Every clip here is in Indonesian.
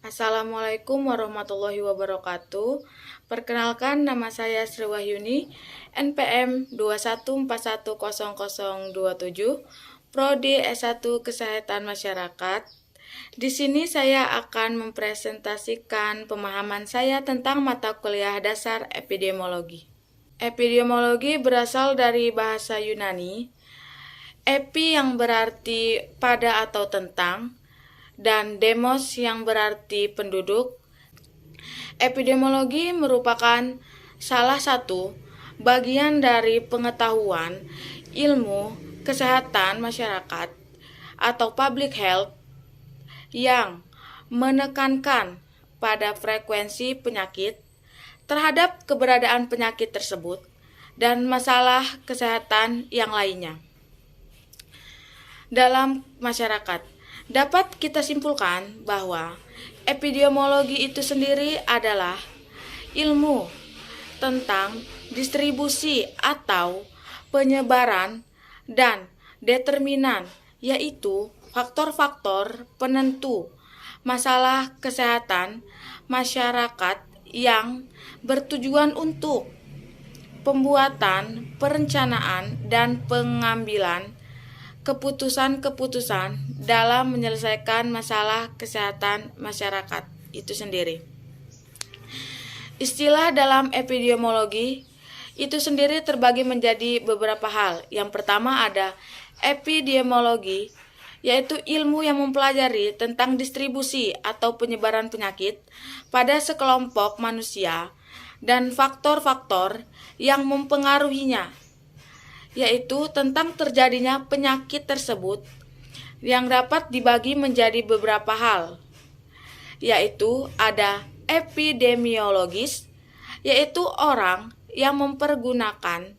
Assalamualaikum warahmatullahi wabarakatuh. Perkenalkan, nama saya Sri Wahyuni, NPM 214100027, Prodi S1 Kesehatan Masyarakat. Di sini saya akan mempresentasikan pemahaman saya tentang mata kuliah dasar epidemiologi. Epidemiologi berasal dari bahasa Yunani, epi yang berarti pada atau tentang, dan demos yang berarti penduduk. Epidemiologi merupakan salah satu bagian dari pengetahuan ilmu kesehatan masyarakat atau public health yang menekankan pada frekuensi penyakit terhadap keberadaan penyakit tersebut dan masalah kesehatan yang lainnya dalam masyarakat. Dapat kita simpulkan bahwa epidemiologi itu sendiri adalah ilmu tentang distribusi atau penyebaran dan determinan, yaitu faktor-faktor penentu masalah kesehatan masyarakat yang bertujuan untuk pembuatan, perencanaan, dan pengambilan keputusan-keputusan dalam menyelesaikan masalah kesehatan masyarakat itu sendiri. Istilah dalam epidemiologi itu sendiri terbagi menjadi beberapa hal. Yang pertama ada epidemiologi, yaitu ilmu yang mempelajari tentang distribusi atau penyebaran penyakit pada sekelompok manusia dan faktor-faktor yang mempengaruhinya, yaitu tentang terjadinya penyakit tersebut yang dapat dibagi menjadi beberapa hal, yaitu ada epidemiologis, yaitu orang yang mempergunakan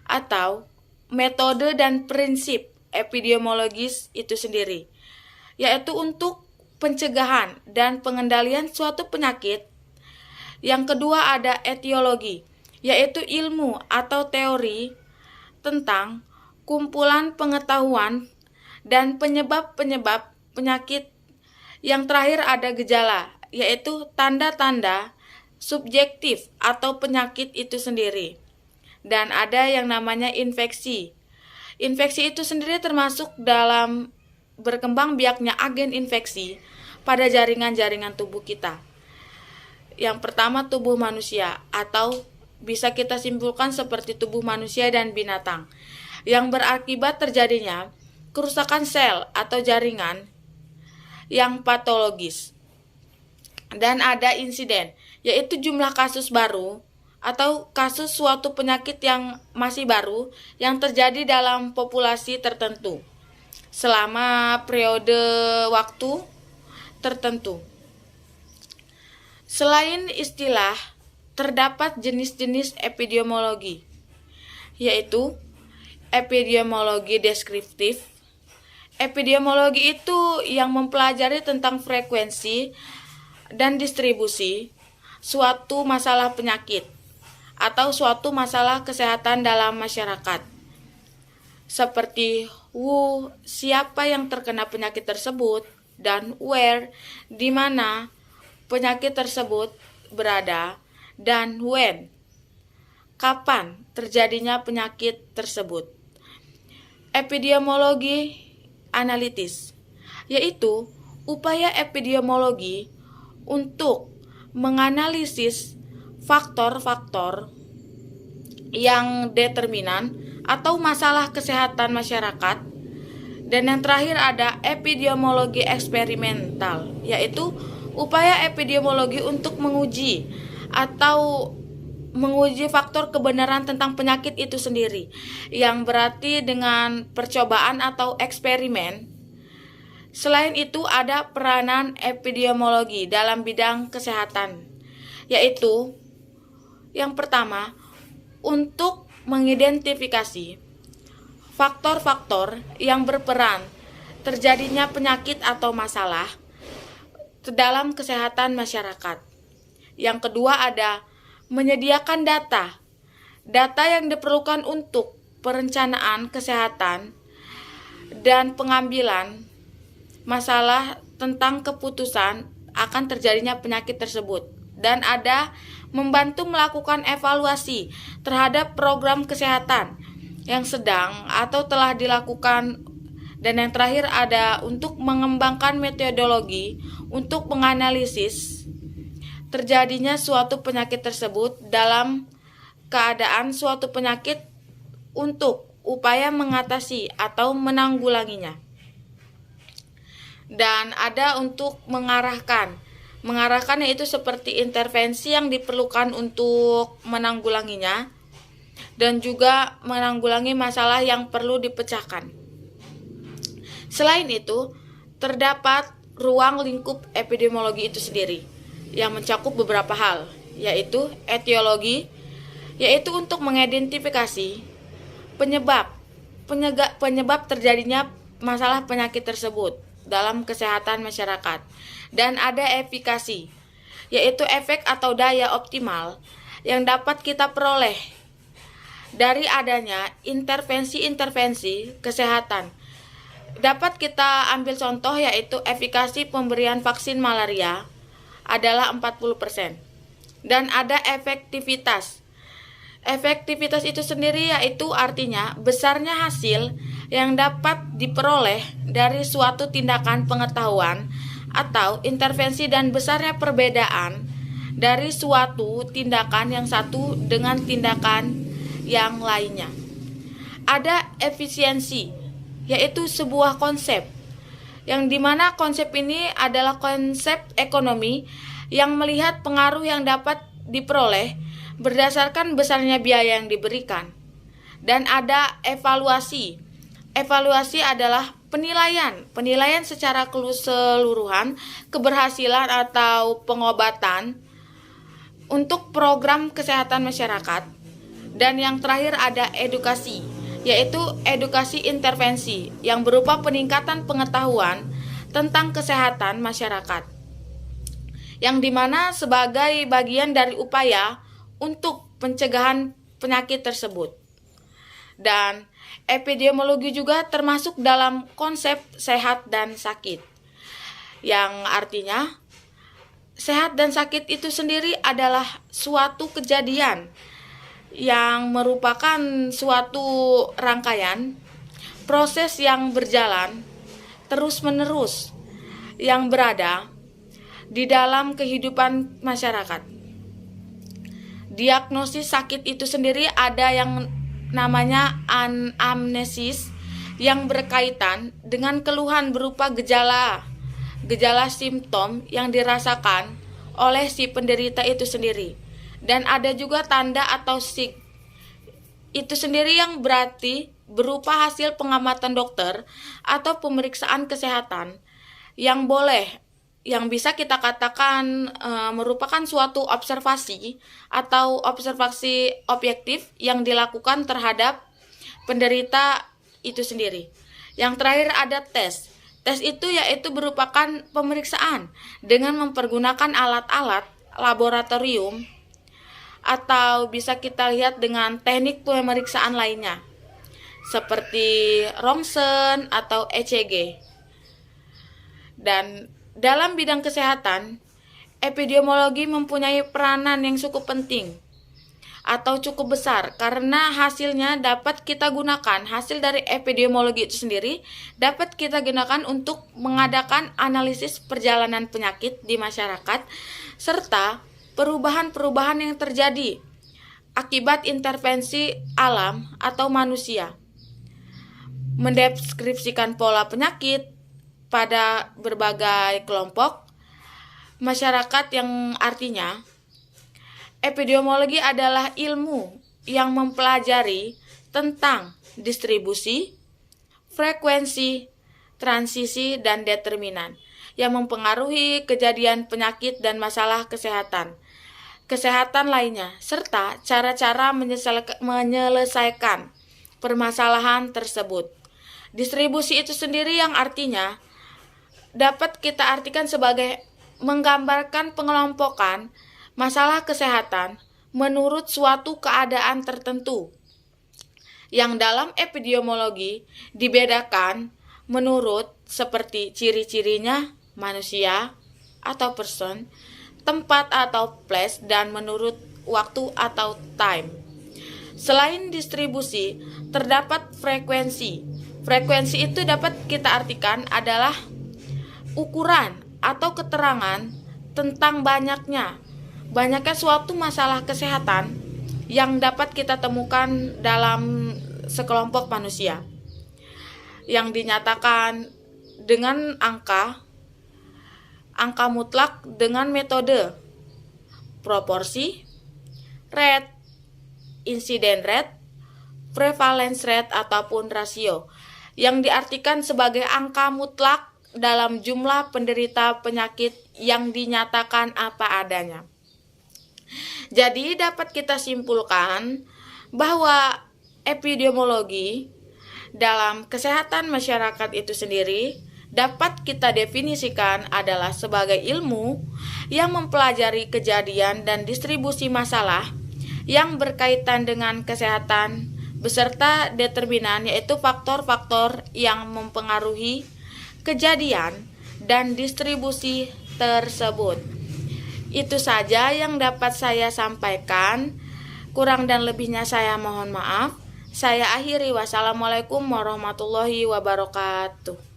atau metode dan prinsip epidemiologis itu sendiri, yaitu untuk pencegahan dan pengendalian suatu penyakit. Yang kedua ada etiologi, yaitu ilmu atau teori tentang kumpulan pengetahuan dan penyebab-penyebab penyakit. Yang terakhir ada gejala, yaitu tanda-tanda subjektif atau penyakit itu sendiri. Dan ada yang namanya infeksi. Infeksi itu sendiri termasuk dalam berkembang biaknya agen infeksi pada jaringan-jaringan tubuh kita. Yang pertama tubuh manusia, atau bisa kita simpulkan seperti tubuh manusia dan binatang, yang berakibat terjadinya kerusakan sel atau jaringan yang patologis. Dan ada insiden, yaitu jumlah kasus baru atau kasus suatu penyakit yang masih baru yang terjadi dalam populasi tertentu selama periode waktu tertentu. Selain istilah, terdapat jenis-jenis epidemiologi, yaitu epidemiologi deskriptif. Epidemiologi itu yang mempelajari tentang frekuensi dan distribusi suatu masalah penyakit atau suatu masalah kesehatan dalam masyarakat, seperti who, siapa yang terkena penyakit tersebut, dan where, di mana penyakit tersebut berada, dan when, kapan terjadinya penyakit tersebut. Epidemiologi analitis, yaitu upaya epidemiologi untuk menganalisis faktor-faktor yang determinan atau masalah kesehatan masyarakat. Dan yang terakhir ada epidemiologi eksperimental, yaitu upaya epidemiologi untuk menguji faktor kebenaran tentang penyakit itu sendiri, yang berarti dengan percobaan atau eksperimen. Selain itu ada peranan epidemiologi dalam bidang kesehatan, yaitu yang pertama untuk mengidentifikasi faktor-faktor yang berperan terjadinya penyakit atau masalah dalam kesehatan masyarakat. Yang kedua ada menyediakan data yang diperlukan untuk perencanaan kesehatan dan pengambilan masalah tentang keputusan akan terjadinya penyakit tersebut, dan ada membantu melakukan evaluasi terhadap program kesehatan yang sedang atau telah dilakukan, dan yang terakhir ada untuk mengembangkan metodologi untuk menganalisis terjadinya suatu penyakit tersebut dalam keadaan suatu penyakit untuk upaya mengatasi atau menanggulanginya. Dan ada untuk mengarahkannya itu seperti intervensi yang diperlukan untuk menanggulanginya, dan juga menanggulangi masalah yang perlu dipecahkan. Selain itu, terdapat ruang lingkup epidemiologi itu sendiri yang mencakup beberapa hal, yaitu etiologi, yaitu untuk mengidentifikasi penyebab terjadinya masalah penyakit tersebut dalam kesehatan masyarakat. Dan ada efikasi, yaitu efek atau daya optimal yang dapat kita peroleh dari adanya intervensi-intervensi kesehatan. Dapat kita ambil contoh, yaitu efikasi pemberian vaksin malaria adalah 40%. Dan ada efektivitas. Efektivitas itu sendiri yaitu artinya besarnya hasil yang dapat diperoleh dari suatu tindakan pengetahuan atau intervensi, dan besarnya perbedaan dari suatu tindakan yang satu dengan tindakan yang lainnya. Ada efisiensi, yaitu sebuah konsep yang dimana konsep ini adalah konsep ekonomi yang melihat pengaruh yang dapat diperoleh berdasarkan besarnya biaya yang diberikan. Dan ada evaluasi. Evaluasi adalah penilaian secara keseluruhan keberhasilan atau pengobatan untuk program kesehatan masyarakat. Dan yang terakhir ada edukasi, yaitu edukasi intervensi yang berupa peningkatan pengetahuan tentang kesehatan masyarakat, yang dimana sebagai bagian dari upaya untuk pencegahan penyakit tersebut. Dan epidemiologi juga termasuk dalam konsep sehat dan sakit, yang artinya sehat dan sakit itu sendiri adalah suatu kejadian yang merupakan suatu rangkaian proses yang berjalan terus-menerus yang berada di dalam kehidupan masyarakat. Diagnosis sakit itu sendiri ada yang namanya anamnesis, yang berkaitan dengan keluhan berupa gejala simptom yang dirasakan oleh si penderita itu sendiri. Dan ada juga tanda atau sig itu sendiri, yang berarti berupa hasil pengamatan dokter atau pemeriksaan kesehatan yang bisa kita katakan merupakan suatu observasi atau observasi objektif yang dilakukan terhadap penderita itu sendiri. Yang terakhir ada tes. Tes itu yaitu merupakan pemeriksaan dengan mempergunakan alat-alat laboratorium, atau bisa kita lihat dengan teknik pemeriksaan lainnya seperti ronsen atau ECG. Dan dalam bidang kesehatan, epidemiologi mempunyai peranan yang cukup penting atau cukup besar, karena hasilnya dapat kita gunakan, hasil dari epidemiologi itu sendiri dapat kita gunakan untuk mengadakan analisis perjalanan penyakit di masyarakat serta perubahan-perubahan yang terjadi akibat intervensi alam atau manusia, mendeskripsikan pola penyakit pada berbagai kelompok masyarakat, yang artinya epidemiologi adalah ilmu yang mempelajari tentang distribusi, frekuensi, transisi, dan determinan yang mempengaruhi kejadian penyakit dan masalah kesehatan lainnya, serta cara-cara menyelesaikan permasalahan tersebut. Distribusi itu sendiri yang artinya dapat kita artikan sebagai menggambarkan pengelompokan masalah kesehatan menurut suatu keadaan tertentu, yang dalam epidemiologi dibedakan menurut seperti ciri-cirinya manusia, atau person, tempat atau place, dan menurut waktu atau time. Selain distribusi, terdapat frekuensi. Frekuensi itu dapat kita artikan adalah ukuran atau keterangan tentang banyaknya suatu masalah kesehatan yang dapat kita temukan dalam sekelompok manusia, yang dinyatakan dengan angka mutlak dengan metode proporsi, rate, incident rate, prevalence rate, ataupun rasio, yang diartikan sebagai angka mutlak dalam jumlah penderita penyakit yang dinyatakan apa adanya. Jadi dapat kita simpulkan bahwa epidemiologi dalam kesehatan masyarakat itu sendiri dapat kita definisikan adalah sebagai ilmu yang mempelajari kejadian dan distribusi masalah yang berkaitan dengan kesehatan beserta determinan, yaitu faktor-faktor yang mempengaruhi kejadian dan distribusi tersebut. Itu saja yang dapat saya sampaikan. Kurang dan lebihnya saya mohon maaf. Saya akhiri. Wassalamualaikum warahmatullahi wabarakatuh.